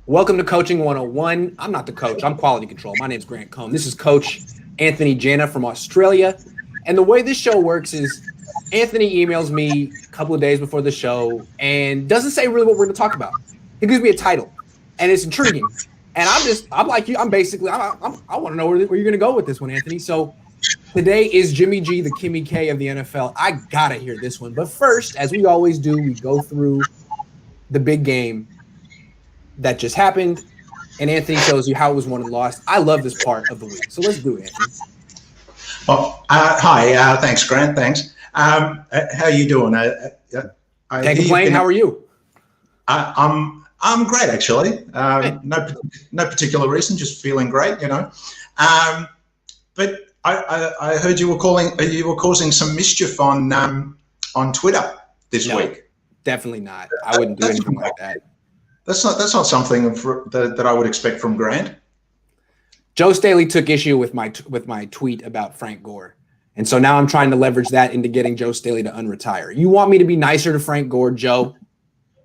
Welcome to Coaching 101. I'm not the coach, I'm quality control. My name's Grant Cohn. This is Coach Anthony Janna from Australia. And the way this show works is Anthony emails me a couple of days before the show and doesn't say really what we're going to talk about. He gives me a title, and it's intriguing. And I'm like you. I want to know where you're going to go with this one, Anthony. So today is Jimmy G, the Kimmy K of the NFL. I got to hear this one. But first, as we always do, we go through the big game that just happened, and Anthony shows you how it was won and lost. I love this part of the week. So let's do it, Anthony. Well, hi. Thanks, Grant. Thanks. How are you doing? Can't complain. How are you? I'm great, actually. No particular reason, just feeling great, But I heard you were causing some mischief on Twitter this week. Definitely not. I wouldn't do anything like that. That's not something that I would expect from Grant. Joe Staley took issue with my tweet about Frank Gore. And so now I'm trying to leverage that into getting Joe Staley to unretire. You want me to be nicer to Frank Gore, Joe,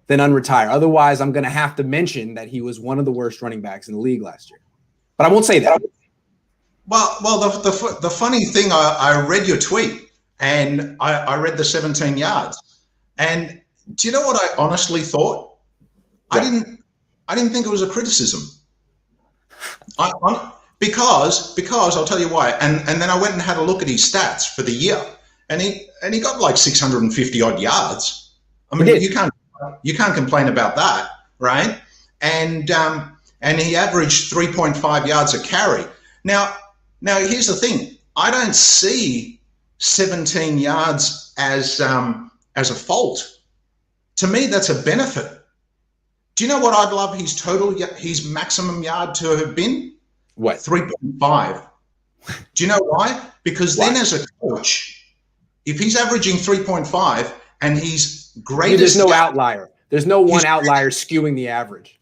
than unretire. Otherwise, I'm going to have to mention that he was one of the worst running backs in the league last year. But I won't say that. Well, the funny thing, I read your tweet and I read the 17 yards. And do you know what I honestly thought? Yeah. I didn't think it was a criticism. Because I'll tell you why. And then I went and had a look at his stats for the year, and he got like 650 odd yards. I mean, you can't complain about that, right? And he averaged 3.5 yards a carry. Now here's the thing. I don't see 17 yards as a fault. To me, that's a benefit. Do you know what I'd love his maximum yard to have been? What? 3.5. Do you know why? Because then as a coach, if he's averaging 3.5 and he's greatest... There's no outlier. There's no one outlier skewing the average.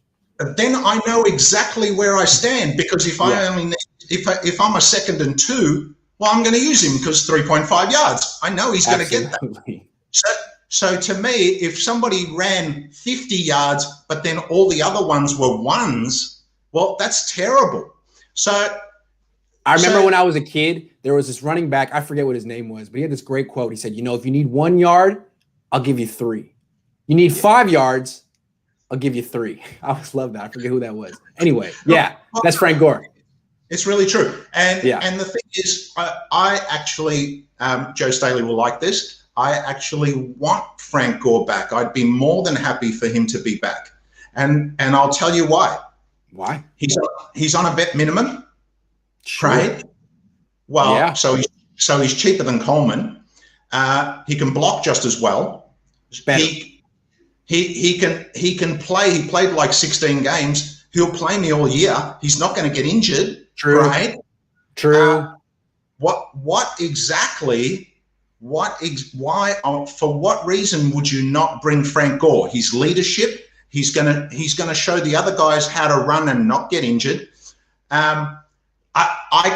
Then I know exactly where I stand, because if if I'm a 2nd and 2, well, I'm going to use him because 3.5 yards. I know he's going to get that. So to me, if somebody ran 50 yards, but then all the other ones were ones, well, that's terrible. So I remember when I was a kid, there was this running back. I forget what his name was, but he had this great quote. He said, if you need 1 yard, I'll give you 3. You need 5 yards, I'll give you 3. I always love that. I forget who that was. Anyway, that's Frank Gore. It's really true. And the thing is, I actually, Joe Staley will like this, I actually want Frank Gore back. I'd be more than happy for him to be back. And I'll tell you why. Why? He's on a vet minimum, right? Well, yeah. So he's cheaper than Coleman. He can block just as well. He can play. He played like 16 games. He'll play me all year. He's not going to get injured. True. Right? True. For what reason would you not bring Frank Gore? His leadership, he's gonna show the other guys how to run and not get injured. I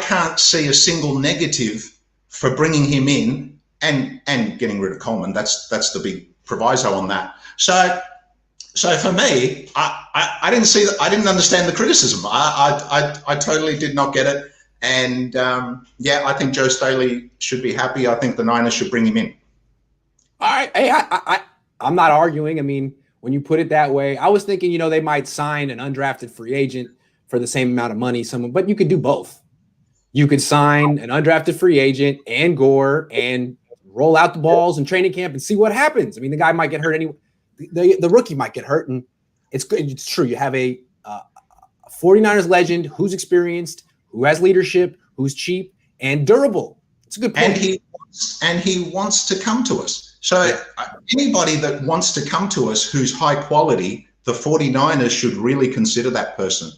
can't see a single negative for bringing him in and getting rid of Coleman. That's the big proviso on that. So for me, I didn't see that. I didn't understand the criticism. I totally did not get it. And I think Joe Staley should be happy. I think the Niners should bring him in. All right. Hey, I'm not arguing. I mean, when you put it that way, I was thinking, they might sign an undrafted free agent for the same amount of money. But you could do both. You could sign an undrafted free agent and Gore and roll out the balls in training camp and see what happens. I mean, the guy might get hurt anyway. The rookie might get hurt, and it's good. It's true. You have a 49ers legend who's experienced, who has leadership, who's cheap and durable. It's a good point. And he wants to come to us. So anybody that wants to come to us who's high quality, the 49ers should really consider that person.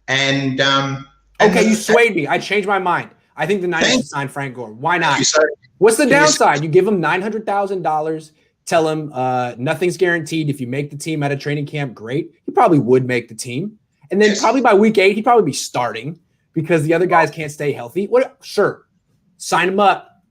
And you swayed me. I changed my mind. I think the Niners should sign Frank Gore. Why not? What's the downside? You give him $900,000, tell him nothing's guaranteed. If you make the team at a training camp, great. He probably would make the team. And then probably by week 8, he'd probably be starting because the other guys can't stay healthy. Sure, sign him up.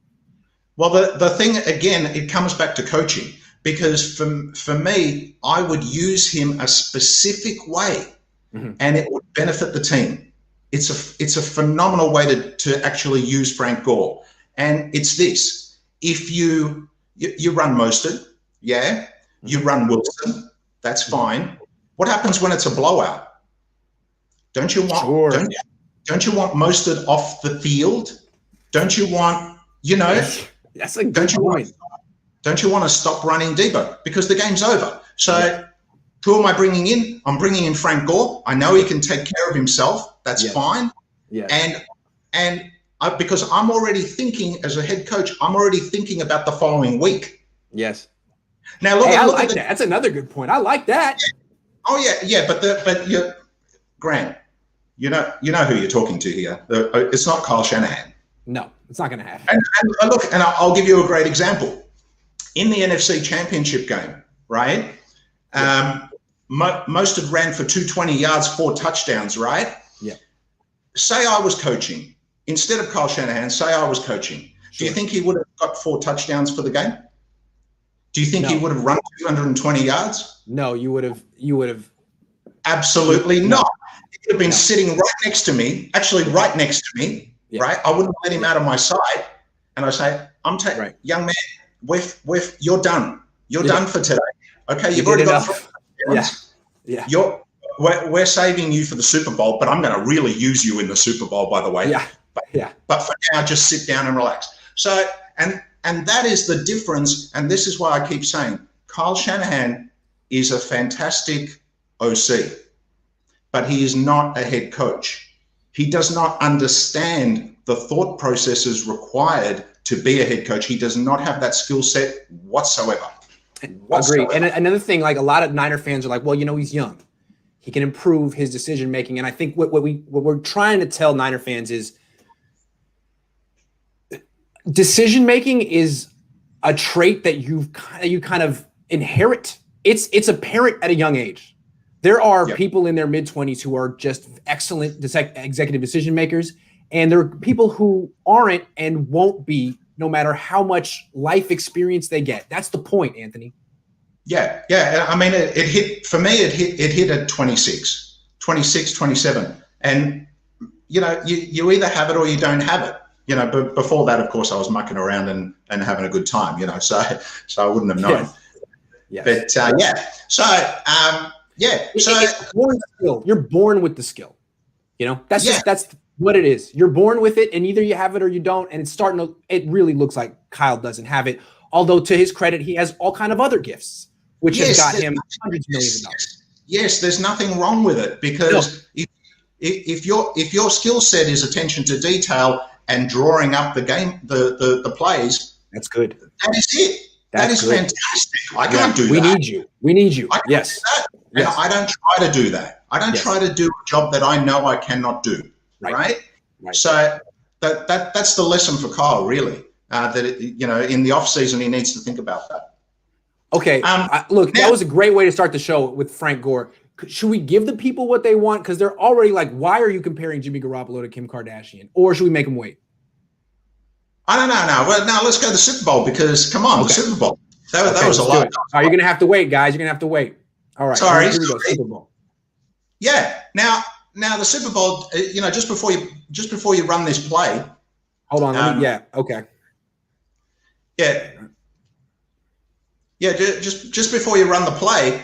Well, the thing, again, it comes back to coaching, because for me, I would use him a specific way. and it would benefit the team. It's a phenomenal way to actually use Frank Gore. And it's this: if you run Mostert, you run Wilson, that's fine. What happens when it's a blowout? Don't you want don't you want Mostert off the field? Don't you want, that's a good point. Don't you want to stop running Debo because the game's over? So who am I bringing in? I'm bringing in Frank Gore. I know he can take care of himself. That's fine. Yeah. And because I'm already thinking as a head coach, I'm already thinking about the following week. Yes. Now look, I like that. That's another good point. I like that. Oh yeah. But you, Grant, you know who you're talking to here. It's not Kyle Shanahan. No, it's not going to happen. And look, and I'll give you a great example. In the NFC Championship game, right? Mostert ran for 220 yards, 4 touchdowns, right? Yeah. Say I was coaching. Instead of Kyle Shanahan, say I was coaching. Sure. Do you think he would have got 4 touchdowns for the game? Do you think he would have run 220 yards? No, you would have. Absolutely not. He would have been sitting right next to me, right next to me, right? I wouldn't let him out of my sight. And I say, young man, you're done. You're done for today. Okay, you've already got 3 touchdowns. Yeah. We're saving you for the Super Bowl, but I'm going to really use you in the Super Bowl, by the way. Yeah. But for now, just sit down and relax. So, and that is the difference. And this is why I keep saying Kyle Shanahan is a fantastic OC, but he is not a head coach. He does not understand the thought processes required to be a head coach. He does not have that skill set whatsoever. Agree. And another thing, like a lot of Niner fans are like, well, he's young. He can improve his decision making. And I think what we're trying to tell Niner fans is decision making is a trait that you kind of inherit. It's apparent at a young age. There are people in their mid-20s who are just excellent executive decision makers, and there are people who aren't and won't be, no matter how much life experience they get. That's the point, Anthony. Yeah. I mean, it hit for me. It hit at 26, 27, and you either have it or you don't have it. But before that, of course, I was mucking around and having a good time. So I wouldn't have known. Yes. But So it's born skill. You're born with the skill. That's what it is. You're born with it, and either you have it or you don't. And it really looks like Kyle doesn't have it. Although to his credit, he has all kind of other gifts, which has got him hundreds of millions of dollars. Yes, there's nothing wrong with it because if your skill set is attention to detail and drawing up the game, the plays, that's good. That is it. That is good. Fantastic. I can't do that. We need you. Yes. And I don't try to do that. I don't try to do a job that I know I cannot do. Right? So that's the lesson for Kyle, really. That in the off season he needs to think about that. Okay. Look, that was a great way to start the show with Frank Gore. Should we give the people what they want? Because they're already like, why are you comparing Jimmy Garoppolo to Kim Kardashian? Or should we make them wait? I don't know. No. Well, now let's go to the Super Bowl because, come on, the Super Bowl. That was a lot. All right, you're going to have to wait, guys. You're going to have to wait. All right. Sorry. Here we go. Super Bowl. Yeah. Now the Super Bowl, just before you run this play. Hold on. Okay. Yeah. Yeah. Just before you run the play,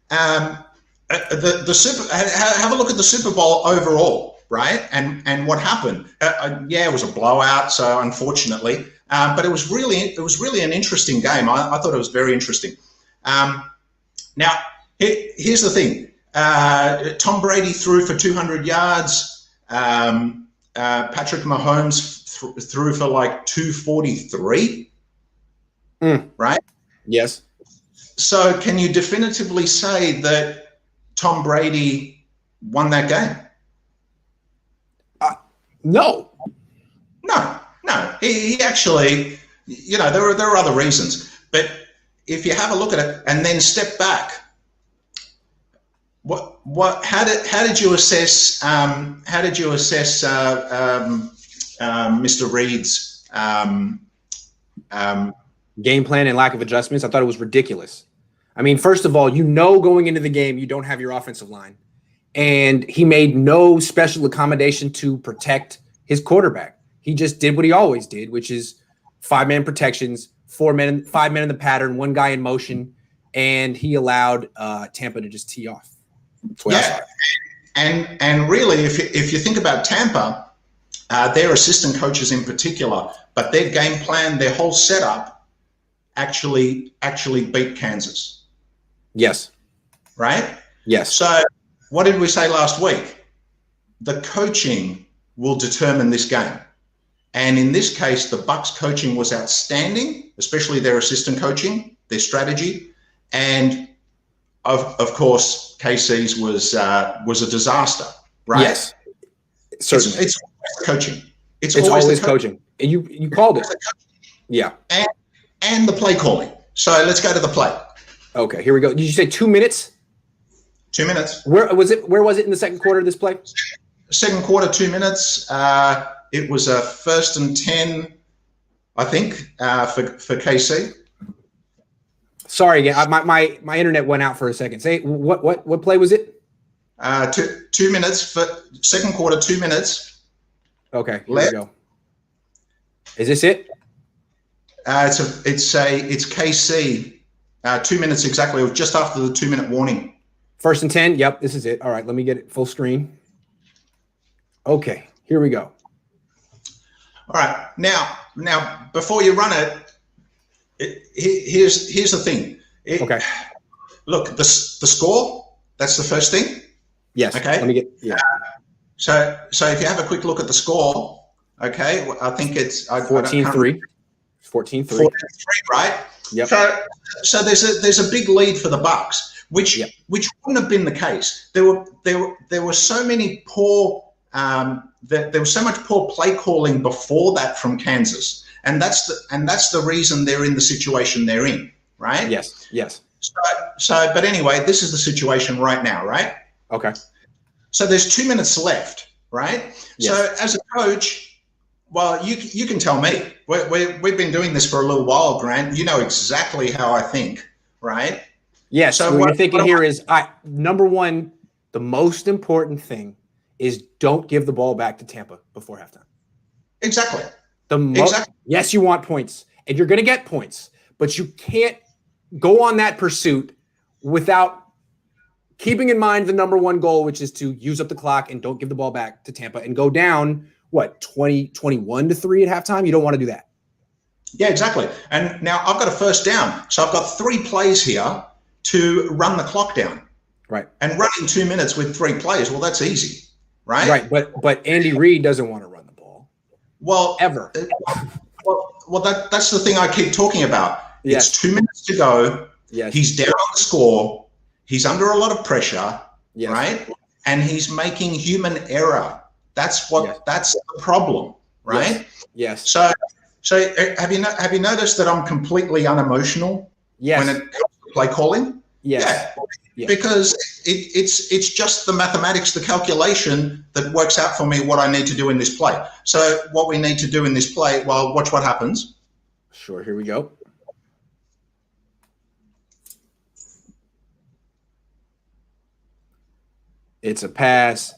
the Super. Have a look at the Super Bowl overall, right? And what happened? It was a blowout. So unfortunately, but it was really an interesting game. I thought it was very interesting. Now here's the thing. Tom Brady threw for 200 yards. Patrick Mahomes threw for like 243. Right? Yes. So can you definitively say that Tom Brady won that game? No. He actually, there are other reasons. But if you have a look at it and then step back, how did you assess Mr. Reed's game plan and lack of adjustments? I thought it was ridiculous. I mean, first of all, going into the game, you don't have your offensive line. and he made no special accommodation to protect his quarterback. He just did what he always did, which is 5-man protections, 5 men in the pattern, 1 guy in motion, and he allowed Tampa to just tee off. Yeah, and really, if you think about Tampa, their assistant coaches in particular, but their game plan, their whole setup, actually beat Kansas. Yes. Right? Yes. So what did we say last week? The coaching will determine this game. And in this case, the Bucs coaching was outstanding, especially their assistant coaching, their strategy. And of course, KC's was a disaster, right? Yes. Certainly. It's coaching. It's always coaching. And you called it. Yeah. And the play calling. So let's go to the play. Okay, here we go. Did you say 2 minutes? 2 minutes. Where was it in the second quarter of this play? Second quarter, 2 minutes. It was a 1st and 10, I think, for KC. Sorry, again, my internet went out for a second. Say what play was it? 2 minutes for second quarter, 2 minutes. Okay, here we go. Is this it? It's KC. 2 minutes exactly. It was just after the 2 minute warning. 1st and 10. Yep, this is it. All right, let me get it full screen. Okay, here we go. All right, now before you run here's the thing. Okay. Look, the score. That's the first thing. Yes. Okay. Let me get. Yeah. So if you have a quick look at the score, okay, I think it's 14-3. 14-3. Right? Yep. So there's a big lead for the Bucs, which wouldn't have been the case. There were so many poor there was so much poor play calling before that from Kansas, and that's the reason they're in the situation they're in, right? Yes. Yes. So but anyway, this is the situation right now, right? Okay. So there's 2 minutes left, right? Yes. So as a coach, well, you can tell me. We've been doing this for a little while, Grant. You know exactly how I think, right? Yes. So what what you're thinking here is, number one, the most important thing is don't give the ball back to Tampa before halftime. Exactly. Exactly. Yes, you want points, and you're going to get points, but you can't go on that pursuit without keeping in mind the number one goal, which is to use up the clock and don't give the ball back to Tampa and go down, 21-3 at halftime? You don't want to do that. Yeah, exactly. And now I've got a first down. So I've got 3 plays here to run the clock down. Right. And running 2 minutes with 3 plays, well, that's easy, right? Right, but Andy Reid doesn't want to run the ball. Well, ever. Well, that's the thing I keep talking about. Yes. It's 2 minutes to go. Yes. He's down on the score. He's under a lot of pressure, yes. right? And he's making human error. That's the problem, right? Yes. So have you noticed that I'm completely unemotional when it comes to play calling? Yes. Yeah. Yes. Because it's just the mathematics, the calculation that works out for me what I need to do in this play. So what we need to do in this play, well, watch what happens. Sure, here we go. It's a pass.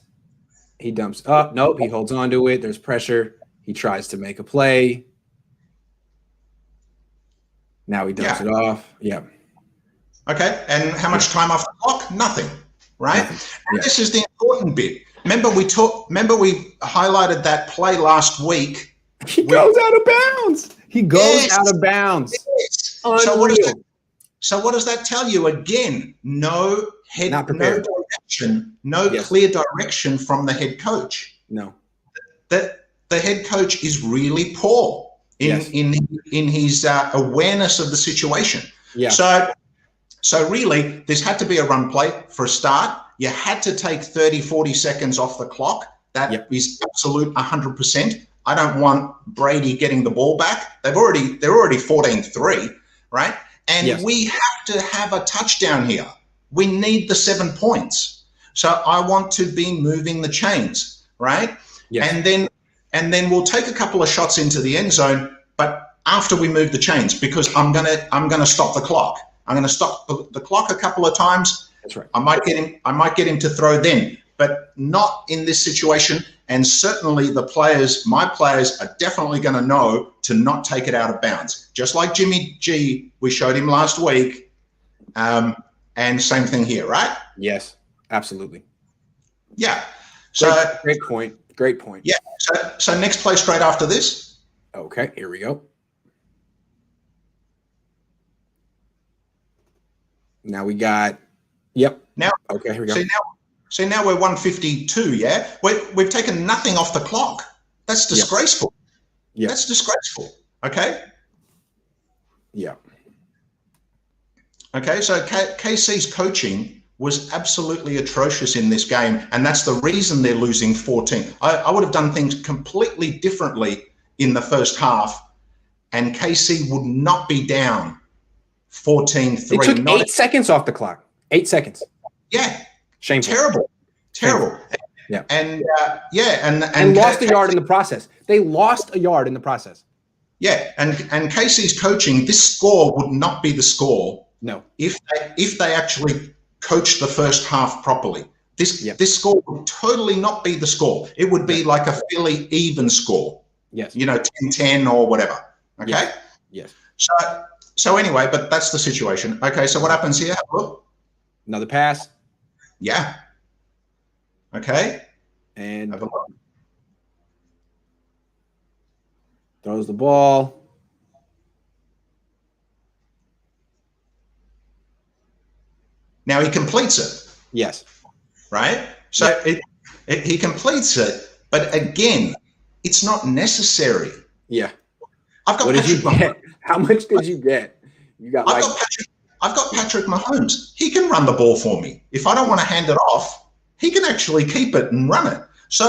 He dumps up. Nope, he holds on to it. There's pressure. He tries to make a play. Now he dumps it off. Yeah. Okay, and how much time off the clock? Nothing, right? Nothing. And this is the important bit. Remember we highlighted that play last week. He goes out of bounds. He goes out of bounds. Yes. Unreal. So what does that tell you? Again, no direction, clear direction from the head coach. No. That the head coach is really poor in his awareness of the situation. Yeah. So really, this had to be a run play for a start. You had to take 30, 40 seconds off the clock. That is absolute 100%. I don't want Brady getting the ball back. They're already 14-3, right? And we have to have a touchdown here. We need the 7 points. So I want to be moving the chains, right? Yes. And then we'll take a couple of shots into the end zone, but after we move the chains, because I'm gonna stop the clock. I'm gonna stop the clock a couple of times. That's right. I might get him to throw then. but not in this situation. And certainly my players are definitely going to know to not take it out of bounds. Just like Jimmy G, we showed him last week. And same thing here, right? Yes, absolutely. Yeah. Great point. Great point. Yeah. So next play straight after this. Okay, here we go. Now we got, Now, okay, here we go. See, now we're 152, yeah? We've taken nothing off the clock. That's disgraceful. Yeah. That's disgraceful, okay? Yeah. Okay, so KC's coaching was absolutely atrocious in this game, and that's the reason they're losing 14. I would have done things completely differently in the first half, and KC would not be down 14-3. It took 8 seconds off the clock. 8 seconds. Yeah. Shameful. Terrible. Yeah. And lost a yard in the process. They lost a yard in the process. Yeah, and KC's coaching, this score would not be the score. No. If they actually coached the first half properly. This score would totally not be the score. It would be like a fairly even score. Yes. 10-10 or whatever. Okay? Yes. So anyway, but that's the situation. Okay, so what happens here? Have a look. Another pass. Yeah. Okay. And have a look. Throws the ball. Now he completes it. Yes. Right? So he completes it, but again, it's not necessary. Yeah. I've got what did you get? How much did you get? You got I've got Patrick Mahomes. He can run the ball for me. If I don't want to hand it off, he can actually keep it and run it. So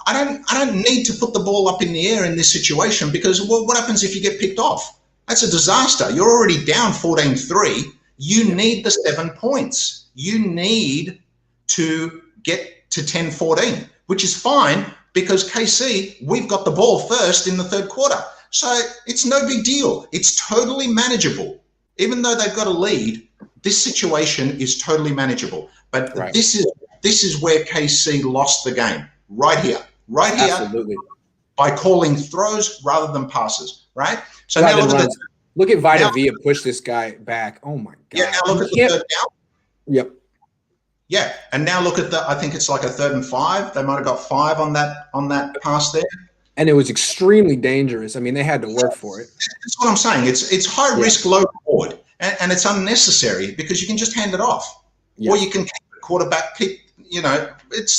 I don't need to put the ball up in the air in this situation, because what happens if you get picked off? That's a disaster. You're already down 14-3. You need the 7 points. You need to get to 10-14, which is fine because KC, we've got the ball first in the third quarter. So it's no big deal. It's totally manageable. Even though they've got a lead, this situation is totally manageable. But this is where KC lost the game. Right here. Absolutely. By calling throws rather than passes. Right? So now look at Vita Vea push this guy back. Oh my God. Yeah, now look at the third down. Yep. Yeah. And now look at I think it's like a 3rd and 5. They might have got 5 on that pass there. And it was extremely dangerous. I mean, they had to work for it. That's what I'm saying. It's high risk, low reward. And it's unnecessary because you can just hand it off. Yeah. Or you can keep the quarterback, it's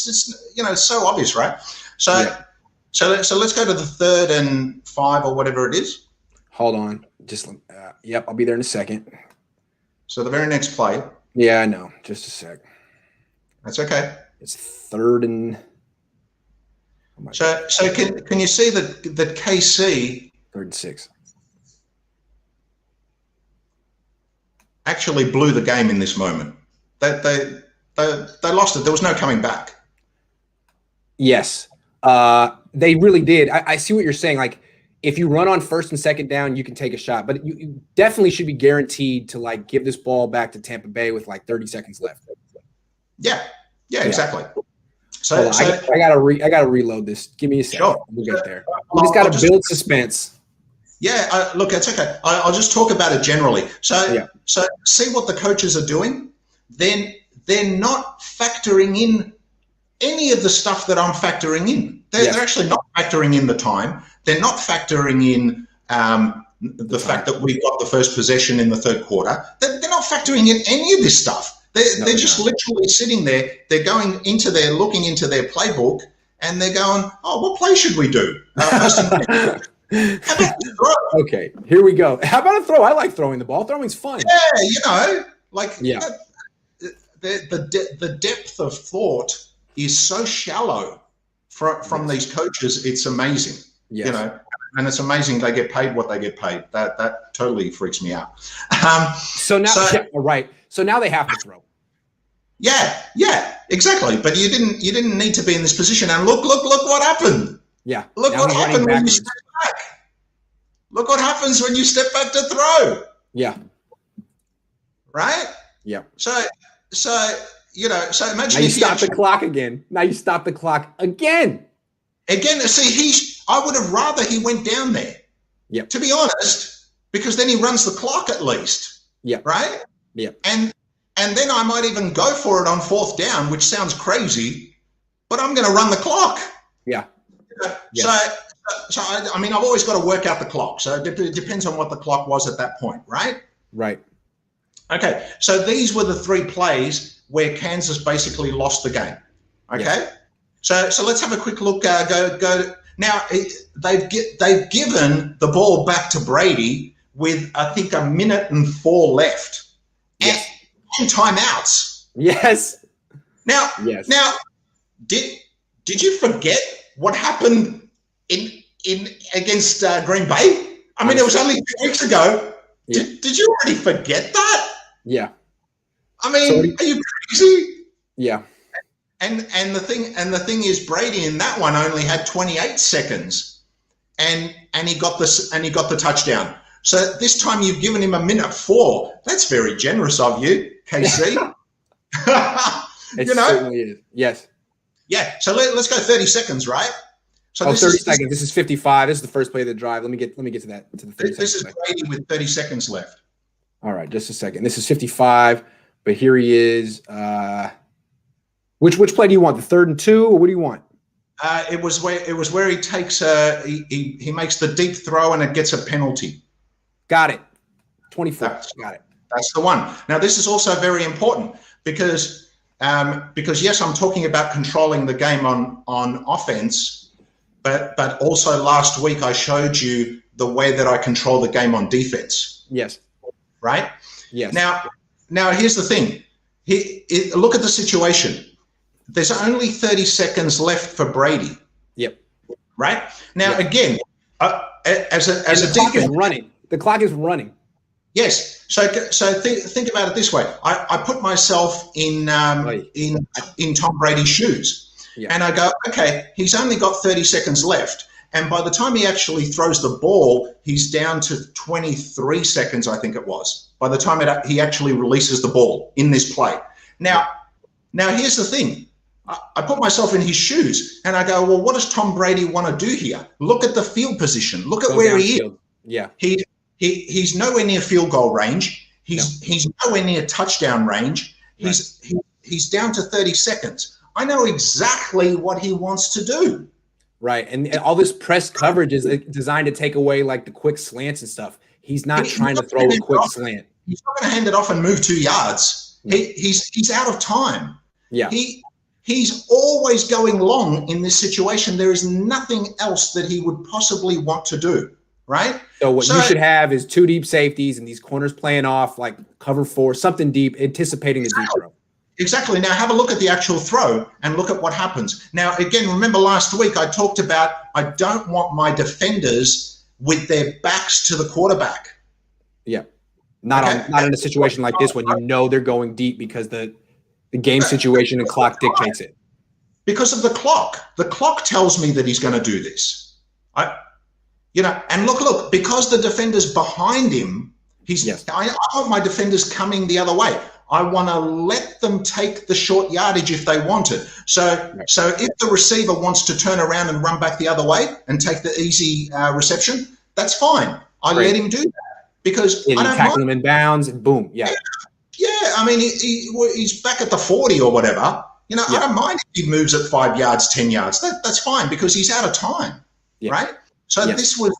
so obvious, right? So let's go to the 3rd and 5 or whatever it is. Hold on. I'll be there in a second. So the very next play. Yeah, I know. Just a sec. That's okay. It's 3rd and. So can you see that KC 3rd and 6 actually blew the game in this moment? They lost it. There was no coming back. Yes, they really did. I see what you're saying. Like, if you run on 1st and 2nd down, you can take a shot, but you definitely should be guaranteed to give this ball back to Tampa Bay with 30 seconds left. Yeah, exactly. So I gotta reload this. Give me a second. Sure. We'll get there. We just gotta build suspense. Yeah, look, it's okay. I'll just talk about it generally. So see what the coaches are doing. Then they're not factoring in any of the stuff that I'm factoring in. They're actually not factoring in the time. They're not factoring in the fact that we got the first possession in the third quarter. They're not factoring in any of this stuff. They're just literally sitting there. They're looking into their playbook, and they're going, "Oh, what play should we do?" How about the throw? Okay, here we go. How about a throw? I like throwing the ball. Throwing's fun. Yeah, the depth of thought is so shallow from these coaches. It's amazing. Yes. And it's amazing they get paid what they get paid. That totally freaks me out. So now they have to throw. Yeah, exactly. But you didn't need to be in this position. And look what happened. Yeah. Look what happened when you step back. Look what happens when you step back to throw. Yeah. Right? Yeah. So so imagine now you if he stop actually, the clock again. Now you stop the clock again. See, I would have rather he went down there. Yep. To be honest, because then he runs the clock at least. Yeah. Right. Yeah. And then I might even go for it on 4th down, which sounds crazy, but I'm going to run the clock. Yeah. Yes. So I mean, I've always got to work out the clock. So it depends on what the clock was at that point, right? Right. Okay. So these were the 3 plays where Kansas basically lost the game. Okay. Yes. So let's have a quick look. Go. Now they've given the ball back to Brady with, I think, 1 minute and 4 left. Yes. And timeouts. Yes. Now, did you forget what happened in against Green Bay? I mean, it was only 2 weeks ago. Yeah. Did you already forget that? Yeah. I mean, are you crazy? Yeah. And the thing is, Brady in that one only had 28 seconds, and he got the touchdown. So this time you've given him 1 minute 4. That's very generous of you, KC. It certainly is. Yes. Yeah. So let's go 30 seconds, right? So 30 seconds. This is 55. This is the first play of the drive. Let me get to that. To the 30 this is Brady with 30 seconds left. All right, just a second. This is 55, but here he is. Which play do you want? The 3rd and 2, or what do you want? It was where he takes he makes the deep throw and it gets a penalty. Got it. 24. Got it. That's the one. Now this is also very important because yes, I'm talking about controlling the game on offense, but also last week I showed you the way that I control the game on defense. Yes. Right? Yes. Now here's the thing. Look at the situation. There's only 30 seconds left for Brady. Yep. Right? Now again, as a the clock is running. The clock is running. Yes. So think about it this way. I put myself in Tom Brady's shoes, and I go, okay, he's only got 30 seconds left, and by the time he actually throws the ball, he's down to 23 seconds, I think it was. By the time he actually releases the ball in this play. Now here's the thing. I put myself in his shoes, and I go, well, what does Tom Brady want to do here? Look at the field position. Look at where he is. Yeah. He's nowhere near field goal range. He's nowhere near touchdown range. He's down to 30 seconds. I know exactly what he wants to do. Right, and all this press coverage is designed to take away like the quick slants and stuff. He's not trying to throw a quick slant. He's not going to hand it off and move 2 yards. He's out of time. Yeah. He's always going long in this situation. There is nothing else that he would possibly want to do. Right. So what you should have is 2 deep safeties and these corners playing off like cover 4, something deep, anticipating the deep throw. Exactly. Now have a look at the actual throw and look at what happens. Now, again, remember last week I talked about I don't want my defenders with their backs to the quarterback. Yeah. Not in a situation like this when you know they're going deep because the game situation and clock dictates it. Because of the clock. The clock tells me that he's going to do this. And look, because the defender's behind him, I want my defenders coming the other way. I want to let them take the short yardage if they want it. So if the receiver wants to turn around and run back the other way and take the easy reception, that's fine. I let him do that because I don't tackle him in bounds and boom. Yeah. Yeah. I mean, he's back at the 40 or whatever. I don't mind if he moves at 5 yards, 10 yards. That's fine because he's out of time. Yeah. Right. So this was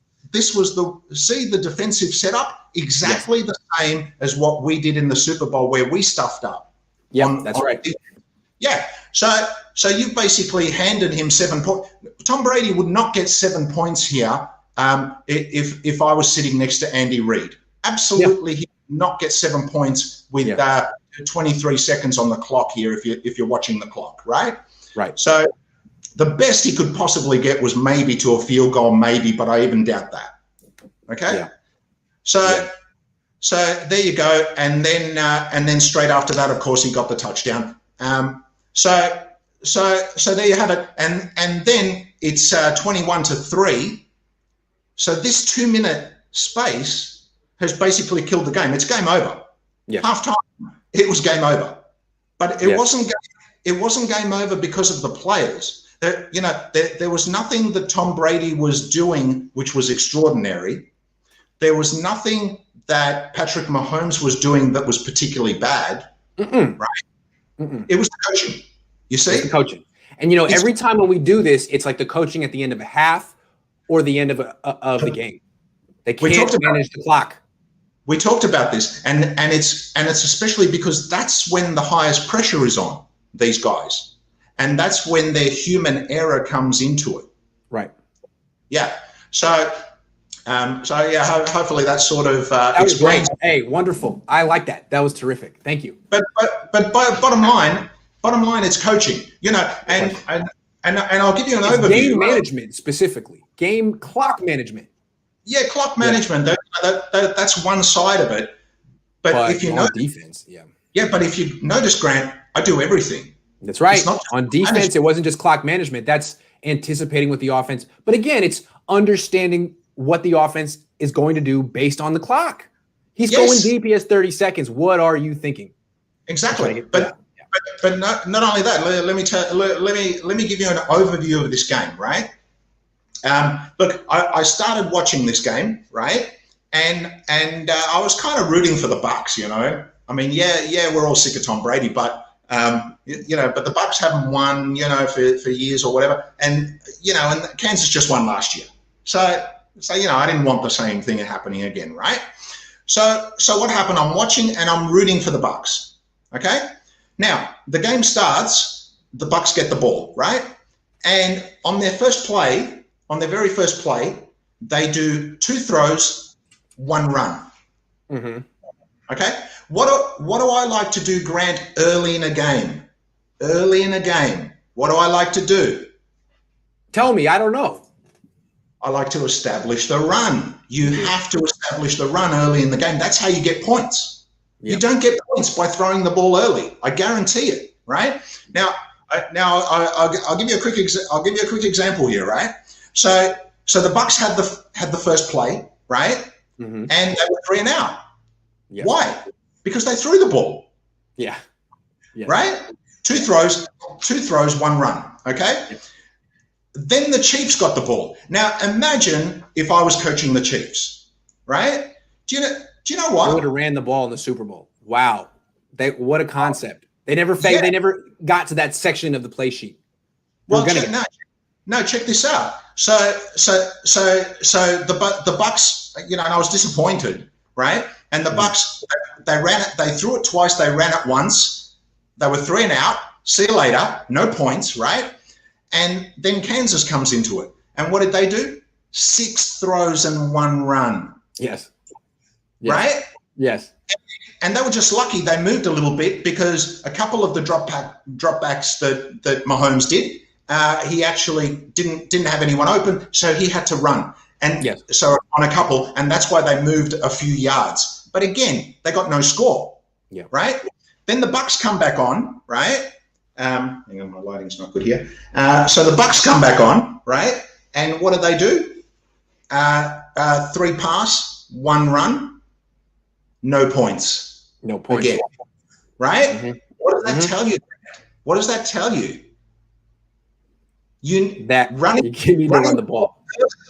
the defensive setup exactly the same as what we did in the Super Bowl where we stuffed up. Yeah, that's right. Yeah. So you basically handed him 7 points. Tom Brady would not get 7 points here if I was sitting next to Andy Reid. Absolutely, he would not get 7 points with 23 seconds on the clock here if you're watching the clock, right? Right. So the best he could possibly get was maybe to a field goal, but I even doubt that. Okay. Yeah. So there you go, and then straight after that, of course, he got the touchdown. So there you have it, and then it's 21-3. So this 2-minute space has basically killed the game. It's game over. Yeah. Halftime, it was game over. but it wasn't game over because of the players. There was nothing that Tom Brady was doing which was extraordinary. There was nothing that Patrick Mahomes was doing that was particularly bad. Right? It was the coaching. You see? It's the coaching. And, every time when we do this, it's like the coaching at the end of a half or the end of the game. They can't manage the clock. We talked about this, and it's especially because that's when the highest pressure is on these guys. And that's when their human error comes into it. Right. Yeah. So hopefully that sort of explains. Hey, wonderful. I like that. That was terrific. Thank you. But bottom line, it's coaching. And I'll give you an overview. Game management specifically. Game clock management. Yeah, clock management. Yeah. That's one side of it. But if you know defense, but if you notice, Grant, I do everything. That's right. On defense, it wasn't just clock management. That's anticipating what the offense. But again, it's understanding what the offense is going to do based on the clock. He's going deep. He has 30 seconds. What are you thinking? Exactly. But not only that. Let me give you an overview of this game. Right. Look, I started watching this game. Right. And I was kind of rooting for the Bucs. I mean, we're all sick of Tom Brady, but. But the Bucs haven't won, for years or whatever, and Kansas just won last year. So I didn't want the same thing happening again, right? So what happened? I'm watching and I'm rooting for the Bucs. Okay. Now the game starts. The Bucs get the ball, right? And on their very first play, they do 2 throws, 1 run. Mm-hmm. Okay. What do I like to do, Grant, early in a game? What do I like to do? Tell me. I don't know. I like to establish the run. You have to establish the run early in the game. That's how you get points. Yep. You don't get points by throwing the ball early. I guarantee it. Right now, I'll give you a quick example here. Right. So the Bucs had the first play, right, and they were 3 and out. Yep. Why? Because they threw the ball. Yeah. Right? 2 throws, 1 run. Okay? Yep. Then the Chiefs got the ball. Now imagine if I was coaching the Chiefs, right? Do you know what? They would have ran the ball in the Super Bowl. Wow. What a concept. They never they never got to that section of the play sheet. Well, check this out. So the Bucs, and I was disappointed, right? And the Bucs, they ran it. They threw it twice. They ran it once. They were 3 and out. See you later. No points, right? And then Kansas comes into it. And what did they do? 6 throws and 1 run. Yes. Right? Yes. And they were just lucky. They moved a little bit because a couple of the dropbacks that Mahomes did, he actually didn't have anyone open, so he had to run. And so on a couple, and that's why they moved a few yards. But again, they got no score, right? Then the Bucs come back on, right? Hang on, my lighting's not good here. So the Bucs come back on, right? And what do? 3 pass, 1 run, no points. No points. Again, right? Mm-hmm. What does that tell you? What does that tell you? You need to run the ball.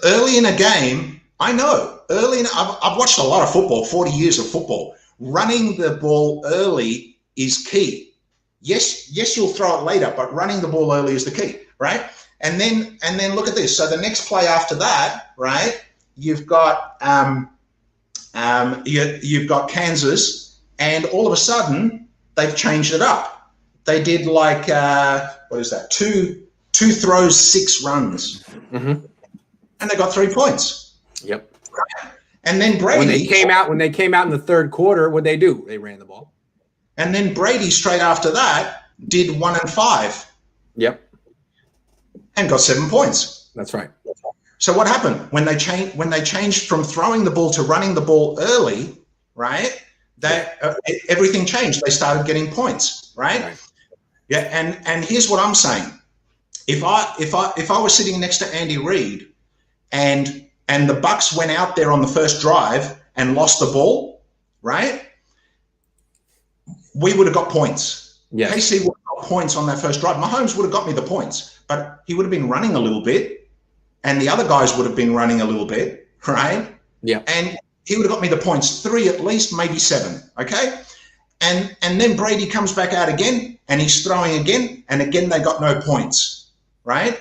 Early in a game, I know. I've watched a lot of football, 40 years of football. Running the ball early is key. Yes, you'll throw it later, but running the ball early is the key, right? And then look at this. So the next play after that, right? You've got you've got Kansas, and all of a sudden they've changed it up. They did like what is that? Two throws, 6 runs. Mm-hmm. And they got 3 points. Yep. Right? And then Brady, when they came out in the third quarter, what'd they do? They ran the ball. And then Brady, straight after that, did 1 and 5. Yep. And got 7 points. That's right. So what happened when they changed from throwing the ball to running the ball early? Right. Everything changed. They started getting points. Right. Yeah. And here's what I'm saying. If I was sitting next to Andy Reid, and the Bucs went out there on the first drive and lost the ball, right? We would have got points. Yes. KC would have got points on that first drive. Mahomes would have got me the points, but he would have been running a little bit, and the other guys would have been running a little bit, right? Yeah. And he would have got me the points, 3 at least, maybe 7, okay? And then Brady comes back out again, and he's throwing again, and again they got no points, right?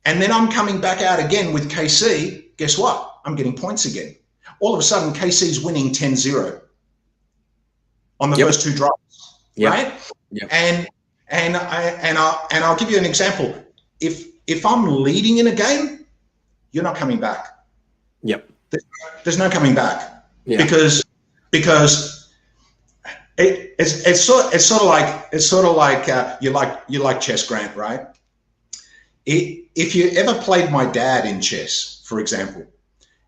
And then I'm coming back out again with KC. Guess what? I'm getting points again. All of a sudden, KC's winning 10-0 on the first 2 drives, right? Yep. And I'll give you an example. If I'm leading in a game, you're not coming back. Yep. There's no coming back. Yeah. Because it's sort of like you like chess, Grant, right? If you ever played my dad in chess, for example,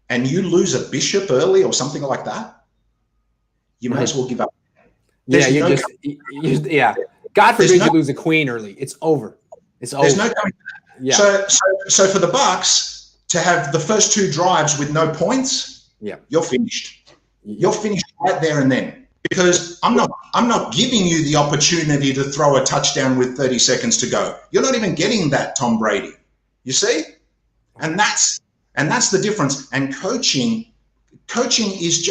and you lose a bishop early or something like that, you may as well give up. There's God forbid you lose a queen early. It's over. It's over. There's no coming back. Yeah. So for the Bucks to have the first 2 drives with no points, you're finished. You're finished right there and then, because I'm not giving you the opportunity to throw a touchdown with 30 seconds to go. You're not even getting that, Tom Brady. You see? And that's the difference. And coaching is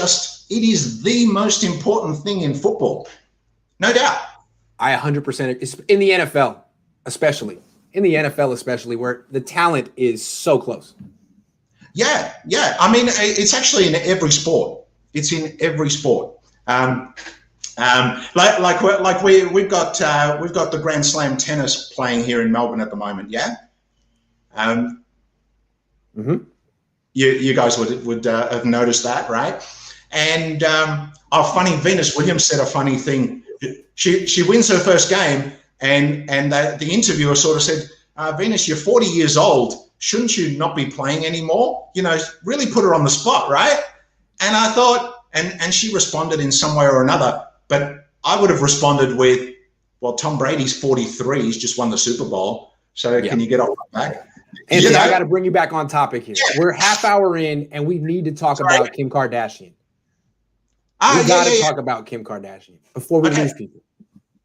it is the most important thing in football. No doubt. I 100%. It's in the NFL, especially. In the NFL, especially, where the talent is so close. Yeah. I mean, it's actually in every sport. It's in every sport. We've got the Grand Slam tennis playing here in Melbourne at the moment. Yeah. You guys would have noticed that, right? And funny, Venus Williams said a funny thing. She wins her first game, and the interviewer sort of said, Venus, you're 40 years old. Shouldn't you not be playing anymore? You know, really put her on the spot, right? And I thought, and she responded in some way or another, but I would have responded with, well, Tom Brady's 43. He's just won the Super Bowl. So can you get off my back? Anthony, I got to bring you back on topic here. Yeah. We're half hour in, and we need to talk about Kim Kardashian. We got to talk about Kim Kardashian before we lose people.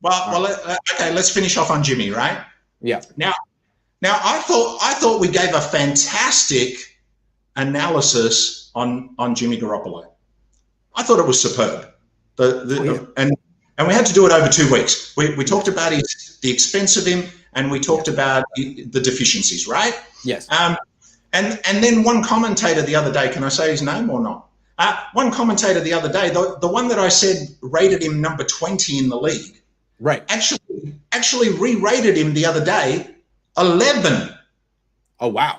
Okay, let's finish off on Jimmy, right? Yeah. Now I thought we gave a fantastic analysis on Jimmy Garoppolo. I thought it was superb. And we had to do it over 2 weeks. We talked about the expense of him, and we talked about the deficiencies, right? Yes. And then one commentator the other day, can I say his name or not? One commentator the other day, the one that I said rated him number 20 in the league, right? Actually re-rated him the other day 11. Oh wow!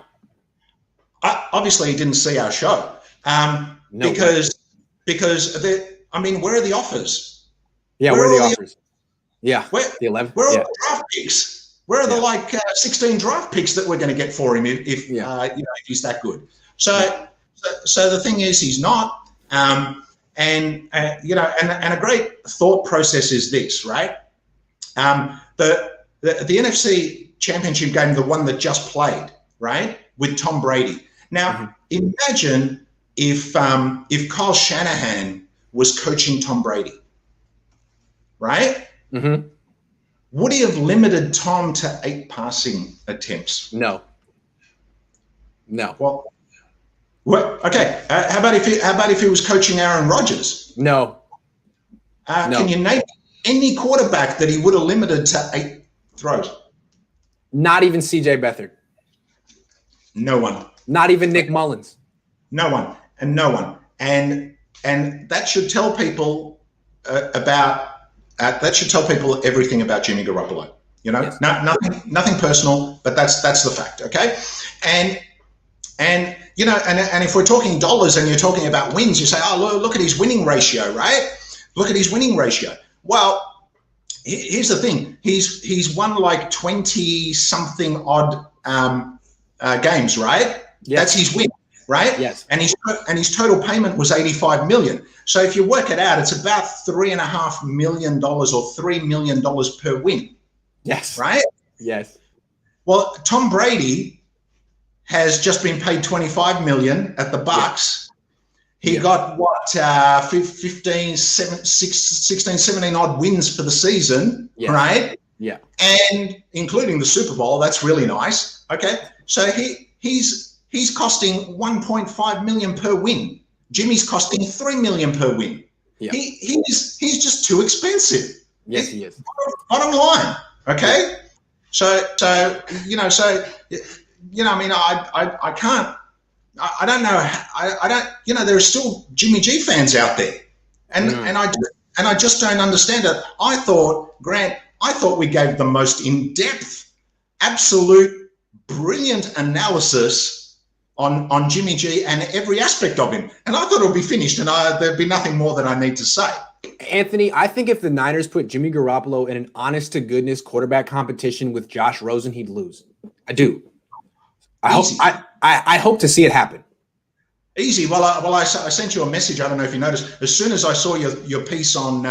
Obviously, he didn't see our show, because where are the offers? Yeah, where are the offers? Yeah, the 11. Where are the draft picks? Where are the 16 draft picks that we're going to get for him if he's that good? So the thing is, he's not. And a great thought process is this, right? The NFC Championship game, the one that just played, right, with Tom Brady. Now, imagine if Kyle Shanahan was coaching Tom Brady, right? Mm-hmm. Would he have limited Tom to 8 passing attempts? No. Well, okay. How about if he was coaching Aaron Rodgers? No. Can you name any quarterback that he would have limited to 8 throws? Not even C.J. Beathard. No one. Not even Nick Mullins. No one. And that should tell people that should tell people everything about Jimmy Garoppolo. You know, yes. Nothing personal, but that's the fact. Okay, and if we're talking dollars and you're talking about wins, you say, oh, look at his winning ratio, right? Look at his winning ratio. Well, here's the thing: he's won like 20 something odd games, right? Yes. That's his win, right? Yes. And his total payment was $85 million. So if you work it out, it's about $3.5 million or $3 million per win. Yes. Right? Yes. Well, Tom Brady has just been paid $25 million at the Bucks. He got what, 15, 16, 17 odd wins for the season, right? Yeah. And including the Super Bowl. That's really nice. Okay. So he's costing 1.5 million per win. Jimmy's costing 3 million per win. Yeah. He's just too expensive. Yes, he is. Bottom line. Okay. So I mean, I can't. I don't know. I don't. There are still Jimmy G fans out there, and I just don't understand it. I thought we gave the most in-depth, absolute, brilliant analysis on Jimmy G and every aspect of him, and I thought it would be finished, and there'd be nothing more that I need to say. Anthony, I think if the Niners put Jimmy Garoppolo in an honest-to-goodness quarterback competition with Josh Rosen, he'd lose. I do. I hope to see it happen. Easy. Well, I sent you a message. I don't know if you noticed. As soon as I saw your piece on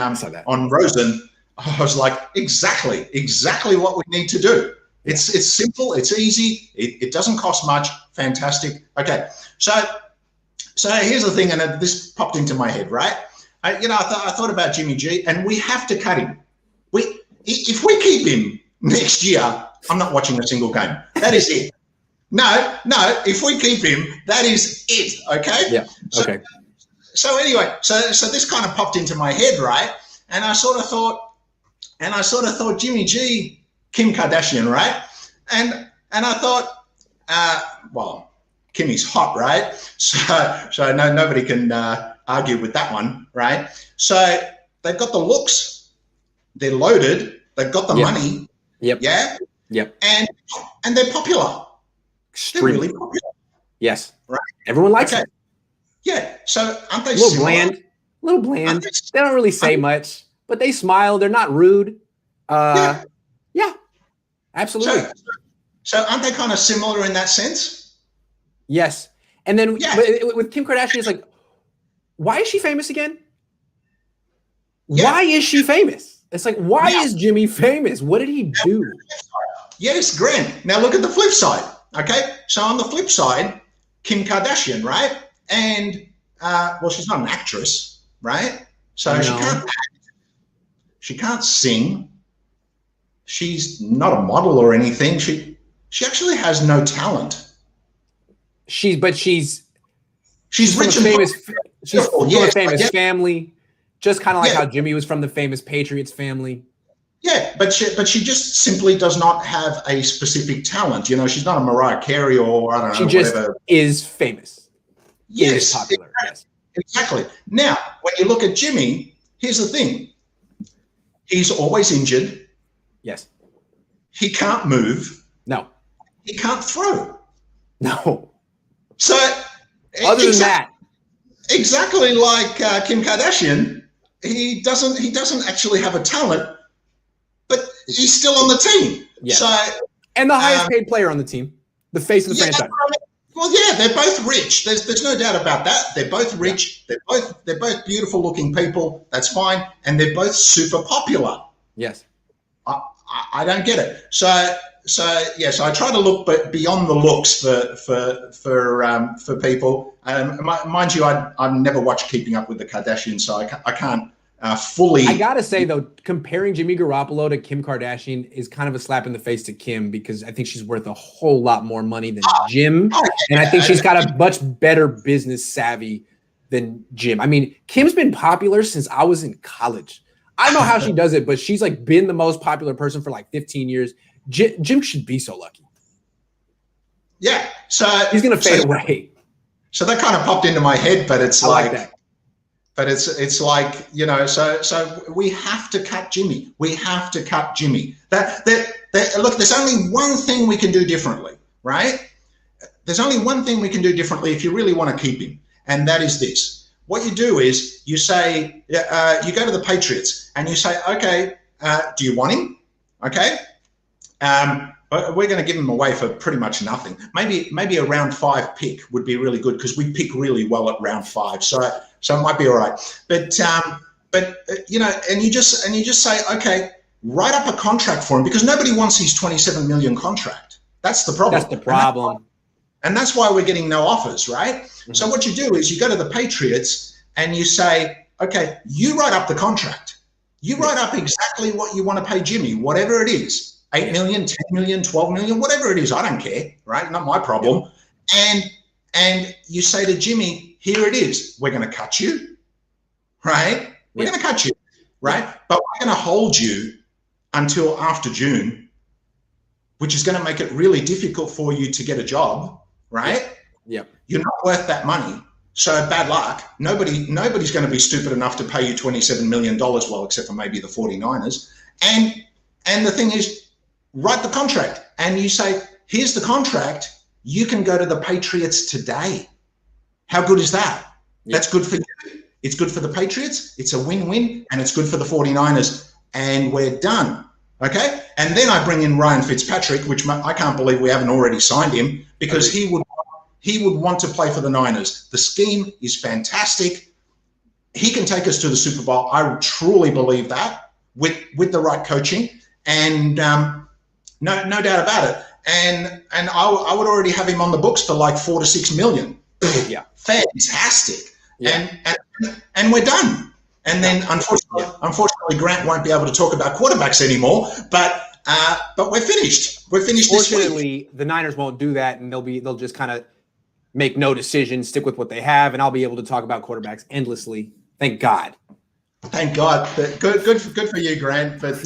Rosen, I was like, exactly what we need to do. It's simple. It's easy. It doesn't cost much. Fantastic. Okay. So here's the thing, and this popped into my head, right? I thought about Jimmy G, and we have to cut him. If we keep him next year, I'm not watching a single game. That is it. No. If we keep him, that is it. Okay. Yeah. Okay. So anyway, so this kind of popped into my head, right? And I sort of thought, Jimmy G, Kim Kardashian, right? And I thought, well, Kimmy's hot, right? So nobody can argue with that one, right? So they've got the looks, they're loaded, they've got the money. Yep. Yeah. Yep. And they're popular. Extremely. They're really popular. Yes. Right. Everyone likes it. Yeah. So aren't they a little bland? They don't really say much, but they smile. They're not rude. Yeah. Absolutely. So aren't they kind of similar in that sense? Yes. And then with Kim Kardashian, it's like, why is she famous again? Yeah. Why is she famous? It's like, why is Jimmy famous? What did he do? Yes, Grant. Now look at the flip side. Okay. So on the flip side, Kim Kardashian, right? And she's not an actress, right? So she can't act. She can't sing. She's not a model or anything. She actually has no talent. She's rich and famous. She's from a famous family, just kind of like how Jimmy was from the famous Patriots family. Yeah, but she just simply does not have a specific talent. She's not a Mariah Carey or I don't know. She just is famous. Yes, is popular. Exactly. Now, when you look at Jimmy, here's the thing: he's always injured. Yes. He can't move. No. He can't throw. No. So, other than that, exactly like Kim Kardashian, he doesn't actually have a talent, but he's still on the team. Yes. So, and the highest paid player on the team, the face of the franchise. Well, yeah, they're both rich. There's no doubt about that. They're both rich. Yeah. They're both beautiful looking people. That's fine, and they're both super popular. Yes. I don't get it. So I try to look beyond the looks for people. Mind you, I've never watched Keeping Up with the Kardashians, so I can't fully. I gotta say though, comparing Jimmy Garoppolo to Kim Kardashian is kind of a slap in the face to Kim, because I think she's worth a whole lot more money than Jim, and I think she's got a much better business savvy than Jim. I mean, Kim's been popular since I was in college. I don't know how she does it, but she's like been the most popular person for like 15 years. Jim should be so lucky. Yeah. So he's going to fade away. So that kind of popped into my head, but it's like that. But it's like, so we have to cut Jimmy. We have to cut Jimmy. Look, there's only one thing we can do differently, right? There's only one thing we can do differently if you really want to keep him. And that is this. What you do is you say, you go to the Patriots and you say, okay, do you want him? Okay. We're going to give him away for pretty much nothing. Maybe a round 5 pick would be really good, because we pick really well at round 5. So it might be all right. But and you just say, okay, write up a contract for him, because nobody wants his $27 million contract. That's the problem. That's the problem. And that's why we're getting no offers, right? Mm-hmm. So what you do is you go to the Patriots and you say, okay, you write up the contract. You write up exactly what you want to pay Jimmy, whatever it is, 8 million, 10 million, 12 million, whatever it is. I don't care, right? Not my problem. And you say to Jimmy, here it is. We're going to cut you, right? We're going to cut you, right? But we're going to hold you until after June, which is going to make it really difficult for you to get a job, right? Yeah. You're not worth that money. So bad luck. Nobody's going to be stupid enough to pay you $27 million, well, except for maybe the 49ers. And the thing is, write the contract and you say, here's the contract. You can go to the Patriots today. How good is that? Yeah. That's good for you. It's good for the Patriots. It's a win-win, and it's good for the 49ers. And we're done. Okay? And then I bring in Ryan Fitzpatrick, which I can't believe we haven't already signed him, because he would want to play for the Niners. The scheme is fantastic. He can take us to the Super Bowl. I truly believe that with the right coaching, and no doubt about it. And I would already have him on the books for like 4 to 6 million. Yeah, fantastic. Yeah. And we're done. And then unfortunately, Grant won't be able to talk about quarterbacks anymore. But we're finished. We're finished. Fortunately, the Niners won't do that, and they'll just kind of make no decisions, stick with what they have, and I'll be able to talk about quarterbacks endlessly. Thank God. Thank God. But good for you, Grant. But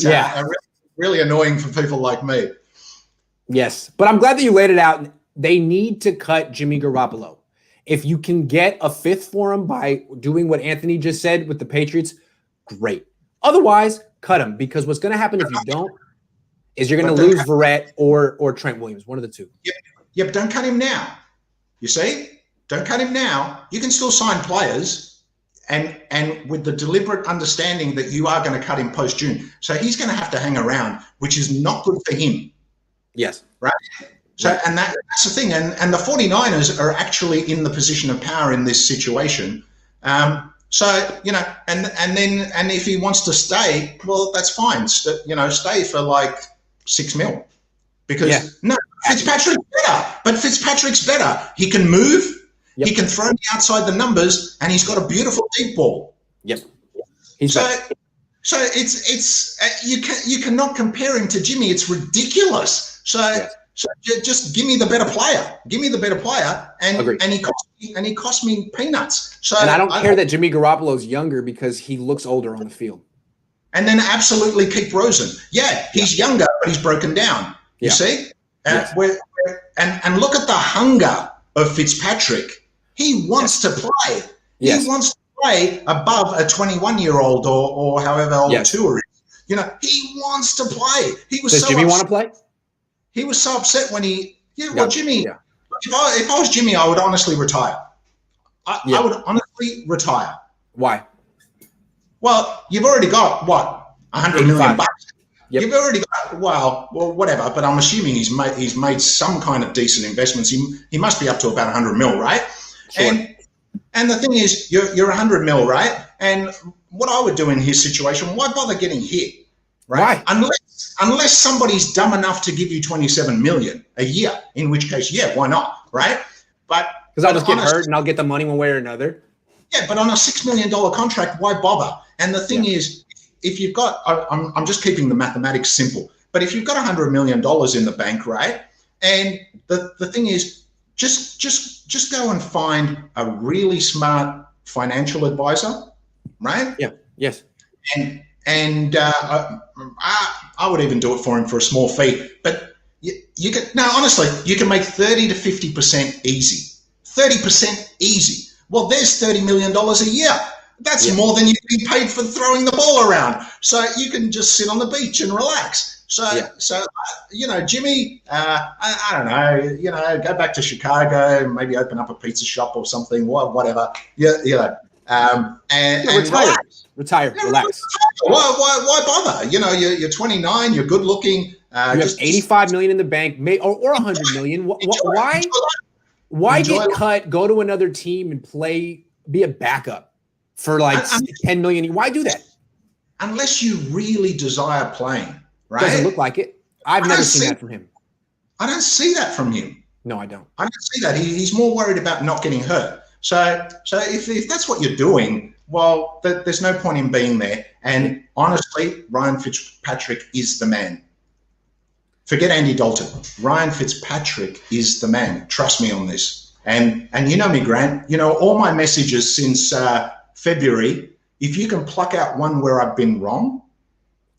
really annoying for people like me. Yes, but I'm glad that you laid it out. They need to cut Jimmy Garoppolo. If you can get a fifth for him by doing what Anthony just said with the Patriots, great. Otherwise, cut him, because what's going to happen if you don't is you're going to lose Verrett or Trent Williams, one of the two. Yep, don't cut him now. You see? Don't cut him now. You can still sign players and with the deliberate understanding that you are going to cut him post-June. So he's going to have to hang around, which is not good for him. Yes. Right? So, and that's the thing. And the 49ers are actually in the position of power in this situation. So, you know, and if he wants to stay, well, that's fine. Stay for like 6 mil. Because Fitzpatrick's better. But Fitzpatrick's better. He can move. Yep. He can throw me outside the numbers, and he's got a beautiful deep ball. Yep. So it's you cannot compare him to Jimmy. It's ridiculous. So just give me the better player. Give me the better player, and he cost me peanuts. So and I don't care that Jimmy Garoppolo's younger, because he looks older on the field. And then absolutely keep Rosen. Yeah, he's younger, but he's broken down. You see, and look at the hunger of Fitzpatrick. He wants to play. Yes. He wants to play above a 21-year-old or however old Tua is. You know, he wants to play. Does Jimmy want to play? He was so upset when Jimmy. If I was Jimmy, I would honestly retire. I would honestly retire. Why? Well, you've already got what, $100 million bucks. Yep. You've already got well, whatever. But I'm assuming he's made some kind of decent investments. He must be up to about 100 mil, right? Sure. And the thing is, you're 100 mil, right? And what I would do in his situation, why bother getting hit, right? Why? Unless somebody's dumb enough to give you 27 million a year, in which case, why not, right? But because I'll just get hurt and I'll get the money one way or another. Yeah, but on a $6 million contract, why bother? And the thing is, if you've got, I'm just keeping the mathematics simple, but if you've got $100 million in the bank, right? And the thing is, just go and find a really smart financial advisor, right? Yeah. Yes. And I would even do it for him for a small fee. But you can honestly, you can make 30 to 50% easy. 30% easy. Well, there's $30 million a year. That's more than you'd be paid for throwing the ball around. So you can just sit on the beach and relax. So Jimmy, I don't know, go back to Chicago, maybe open up a pizza shop or something, whatever. Retire, relax. Why bother? You're 29, you're good looking. You have $85 million in the bank, or $100 million. Why get cut? Go to another team and play, be a backup for like $10 million. Why do that? Unless you really desire playing. Right? Doesn't look like it. I've never seen that from him. I don't see that from him. No, I don't. I don't see that. He's more worried about not getting hurt. So if that's what you're doing, well, there's no point in being there. And honestly, Ryan Fitzpatrick is the man. Forget Andy Dalton. Ryan Fitzpatrick is the man. Trust me on this. And you know me, Grant. You know, all my messages since February, if you can pluck out one where I've been wrong.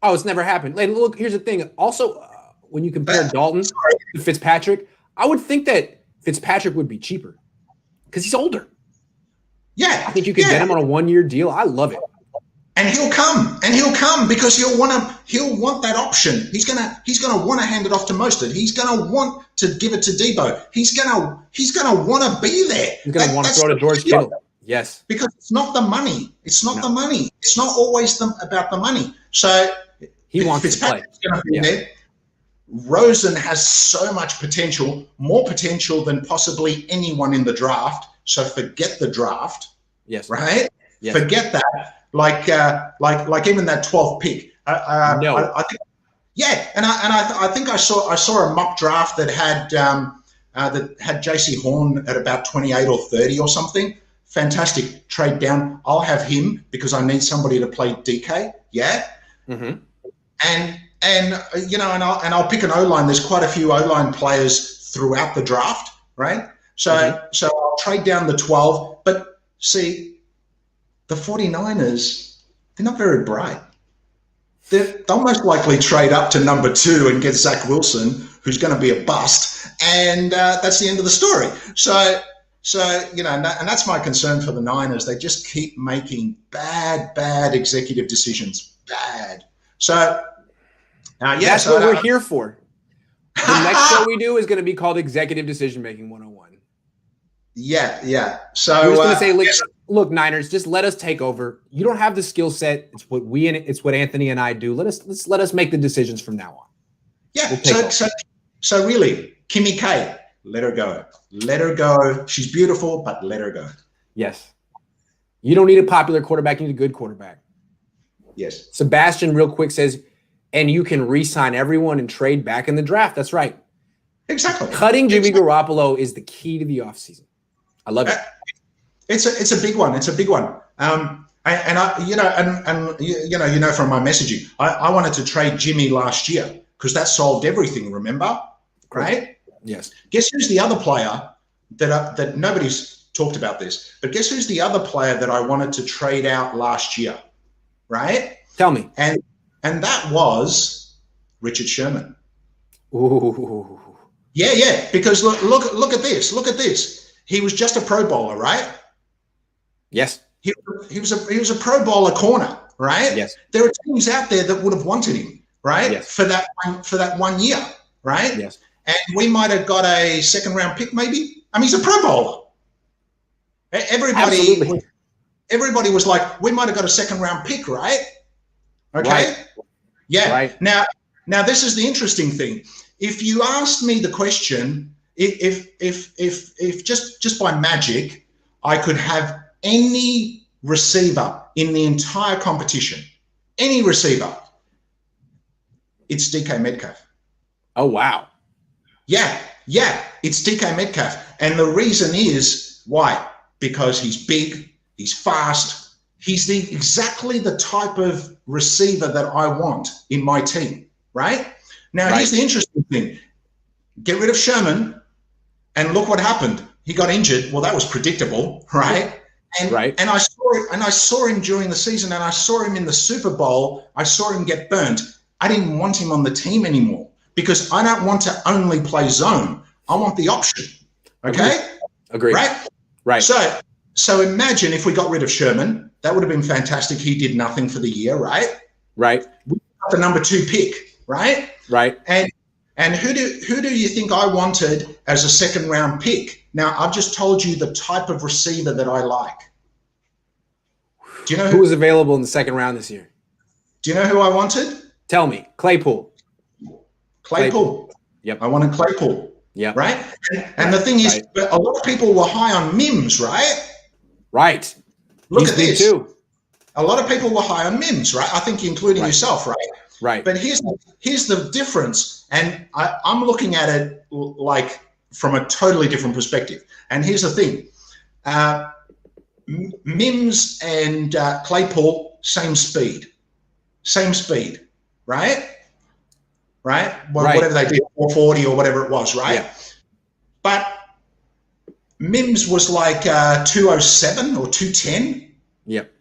Oh, it's never happened. And look, here's the thing. Also, when you compare Dalton to Fitzpatrick, I would think that Fitzpatrick would be cheaper because he's older. Yeah. I think you could get him on a 1-year deal. I love it. And he'll come because he'll want that option. He's gonna want to hand it off to Mostert. He's gonna want to give it to Debo. He's gonna want to be there. He's gonna want to throw to George Kittle. Yes, because it's not the money. It's not the money. It's not always about the money. So he wants to play. Gonna be there. Rosen has so much potential, more potential than possibly anyone in the draft. So forget the draft. Yes. Right. Yes. Forget that. Like even that 12th pick. No. I think, yeah, and I think I saw a mock draft that had JC Horn at about 28 or 30 or something. Fantastic. Trade down. I'll have him because I need somebody to play DK. Yeah. Mm-hmm. And you know, and I'll pick an O-line. There's quite a few O-line players throughout the draft, right? So I'll trade down the 12. But see, the 49ers, they're not very bright. They'll most likely trade up to number 2 and get Zach Wilson, who's going to be a bust, and that's the end of the story. So you know, and that's my concern for the Niners. They just keep making bad executive decisions. Bad. So that's what we're here for. The next show we do is going to be called Executive Decision Making 101. Yeah. So we're just going to say, look, Niners, just let us take over. You don't have the skill set. It's what Anthony and I do. Let us make the decisions from now on. Yeah. So really, Kimmy K, let her go. Let her go. She's beautiful, but let her go. Yes. You don't need a popular quarterback. You need a good quarterback. Yes. Sebastian, real quick, says, and you can re-sign everyone and trade back in the draft. That's right. Exactly. Cutting Jimmy Garoppolo is the key to the offseason. I love it. It's a big one. It's a big one. And you know from my messaging, I wanted to trade Jimmy last year because that solved everything. Remember, right? Yes. Guess who's the other player that nobody's talked about this? But guess who's the other player that I wanted to trade out last year? Right? Tell me. And that was Richard Sherman. Ooh. Yeah. Because look at this. Look at this. He was just a Pro Bowler, right? Yes. He was a Pro Bowler corner, right? Yes. There are teams out there that would have wanted him, right? Yes. For that 1 year, right? Yes. And we might have got a 2nd round pick, maybe. I mean, he's a Pro Bowler. Everybody was like, we might have got a 2nd round pick, right? Okay. Right. Yeah. Right. Now this is the interesting thing. If you asked me the question, if just by magic, I could have any receiver in the entire competition, any receiver, it's DK Metcalf. Oh, wow. Yeah, it's DK Metcalf. And the reason is why? Because he's big, he's fast, he's exactly the type of receiver that I want in my team, right? Now, Here's the interesting thing. Get rid of Sherman, and look what happened. He got injured. Well, that was predictable, right? And I saw him during the season, and I saw him in the Super Bowl. I saw him get burnt. I didn't want him on the team anymore because I don't want to only play zone. I want the option. Okay? Agreed. Right. So imagine if we got rid of Sherman. That would have been fantastic. He did nothing for the year, right? Right. We got the number 2 pick, right? Right. And who do you think I wanted as a 2nd round pick? Now, I've just told you the type of receiver that I like. Do you know who was available in the 2nd round this year? Do you know who I wanted? Tell me. Claypool. Yep. I wanted Claypool. Yeah. Right? And the thing is, a lot of people were high on Mims, right? Right. Look at this. Too. A lot of people were high on Mims, right? I think including yourself, right? Right. But here's the difference. And I'm looking at it like from a totally different perspective. And here's the thing. Mims and Claypool, same speed, right? Right? Well, right. Whatever they did, 440 or whatever it was, right? Yeah. But Mims was like 207 or 210. Yep.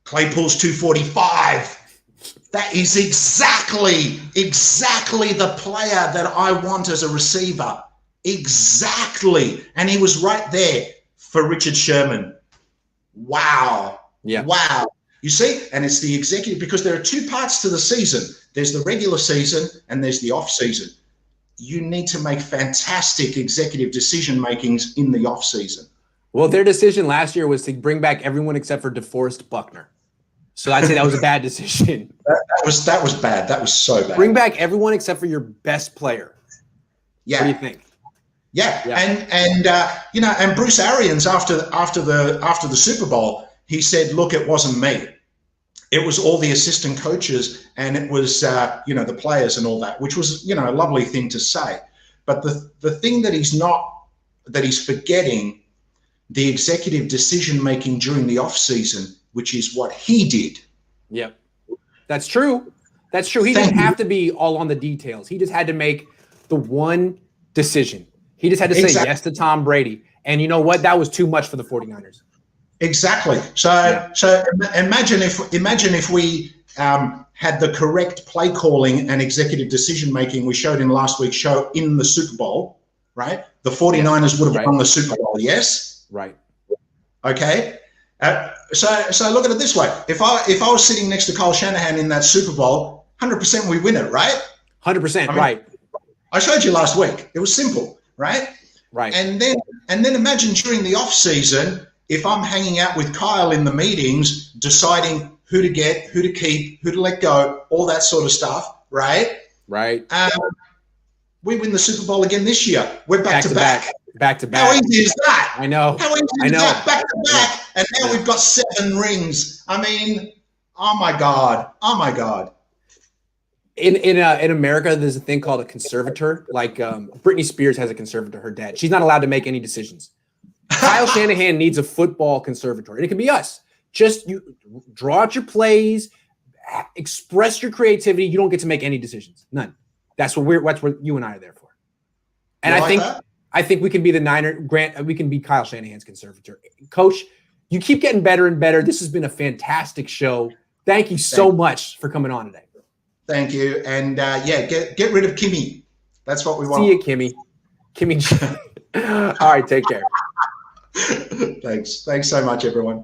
Claypool's 245. That is exactly the player that I want as a receiver. Exactly. And he was right there for Richard Sherman. Wow. Yeah. Wow. You see, and it's the executive, because there are two parts to the season. There's the regular season and there's the off season. You need to make fantastic executive decision makings in the off season. Well, their decision last year was to bring back everyone except for DeForest Buckner. So I'd say that was a bad decision. That was bad. That was so bad. Bring back everyone except for your best player. Yeah. What do you think? Yeah. And Bruce Arians after the Super Bowl, he said, "Look, it wasn't me. It was all the assistant coaches, and it was the players and all that," which was a lovely thing to say. But the thing that he's forgetting, the executive decision making during the off season, which is what he did. Yep, that's true. That's true. He didn't have to be all on the details. He just had to make the one decision. He just had to say yes to Tom Brady, and you know what? That was too much for the 49ers. Exactly. So imagine if we had the correct play calling and executive decision making we showed in last week's show in the Super Bowl, right? The 49ers would have won the Super Bowl, yes? Right. Okay. So look at it this way. If I was sitting next to Kyle Shanahan in that Super Bowl, 100% we win it, right? 100%, right. I showed you last week. It was simple, right? Right. And then imagine during the off season, if I'm hanging out with Kyle in the meetings, deciding who to get, who to keep, who to let go, all that sort of stuff, right? Right. We win the Super Bowl again this year. We're back to back. Back to back. How easy is that? I know. How easy is that? Back to back. And now we've got 7 rings. I mean, oh my God. In America, there's a thing called a conservator. Like Britney Spears has a conservator, her dad. She's not allowed to make any decisions. Kyle Shanahan needs a football conservator, and it can be us. Just you draw out your plays, express your creativity. You don't get to make any decisions, none. That's what you and I are there for. And I think we can be the Grant. We can be Kyle Shanahan's conservator. Coach, you keep getting better and better. This has been a fantastic show. Thank you so much for coming on today. Thank you, and get rid of Kimmy. That's what we want. See you, Kimmy. All right, take care. Thanks so much, everyone.